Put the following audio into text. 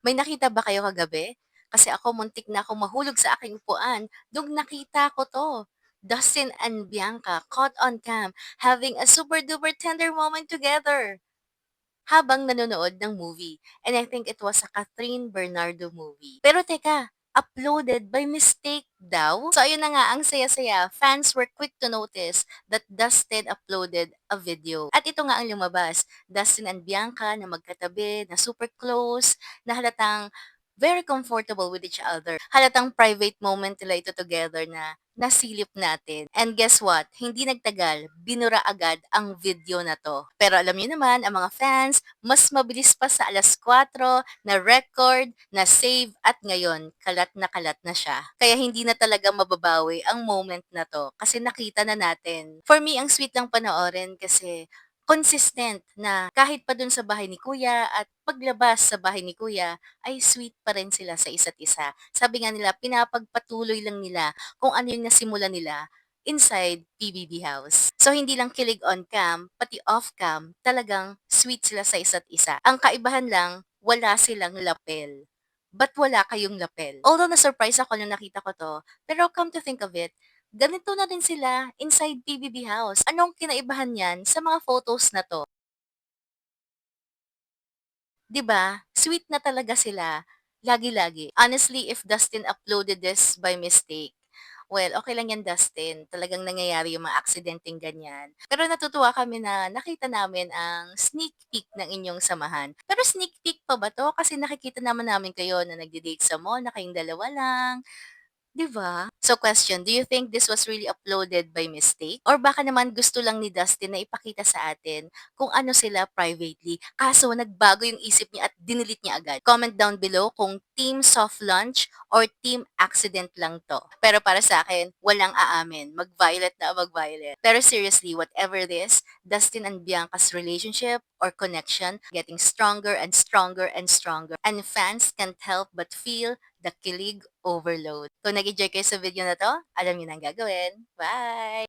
May nakita ba kayo kagabi? Kasi ako muntik na akong mahulog sa aking upuan nung nakita ko 'to. Dustin and Bianca caught on cam having a super duper tender moment together habang nanonood ng movie. And I think it was a Catherine Bernardo movie. Pero teka, uploaded by mistake daw? So ayun na nga, ang saya-saya. Fans were quick to notice that Dustin uploaded a video. At ito nga ang lumabas. Dustin and Bianca na magkatabi, na super close, na halatang very comfortable with each other. Halatang private moment nila ito together na nasilip natin. And guess what? Hindi nagtagal, binura agad ang video na to. Pero alam niyo naman, ang mga fans, mas mabilis pa sa 4:00 na record, na save, at ngayon, kalat na siya. Kaya hindi na talaga mababawi ang moment na to kasi nakita na natin. For me, ang sweet lang panoorin kasi consistent na kahit pa dun sa bahay ni kuya at paglabas sa bahay ni kuya, ay sweet pa rin sila sa isa't isa. Sabi nga nila, pinapagpatuloy lang nila kung ano yung nasimulan nila inside PBB house. So, hindi lang kilig on cam, pati off cam, talagang sweet sila sa isa't isa. Ang kaibahan lang, wala silang lapel. Ba't wala kayong lapel? Although na-surprise ako nung nakita ko to, pero come to think of it, ganito na rin sila inside PBB house. Anong kinaibahan yan sa mga photos na 'to? 'Di ba? Sweet na talaga sila, lagi-lagi. Honestly, if Dustin uploaded this by mistake, well, okay lang 'yan, Dustin. Talagang nangyayari yung mga aksidenteng ganyan. Pero natutuwa kami na nakita namin ang sneak peek ng inyong samahan. Pero sneak peek pa ba 'to? Kasi nakikita naman namin kayo na nagde-date sa mall na kayong dalawa lang. 'Di ba? So question, do you think this was really uploaded by mistake? Or baka naman gusto lang ni Dustin na ipakita sa atin kung ano sila privately, kaso nagbago yung isip niya at dinilit niya agad? Comment down below kung team soft launch or team accident lang 'to. Pero para sa akin, walang aamin, mag-violet na mag-violet. Pero seriously, whatever this, Dustin and Bianca's relationship or connection getting stronger and stronger and stronger. And fans can't help but feel the kilig overload. Kung nag-enjoy kayo sa video na 'to, alam niyo na ang gagawin. Bye!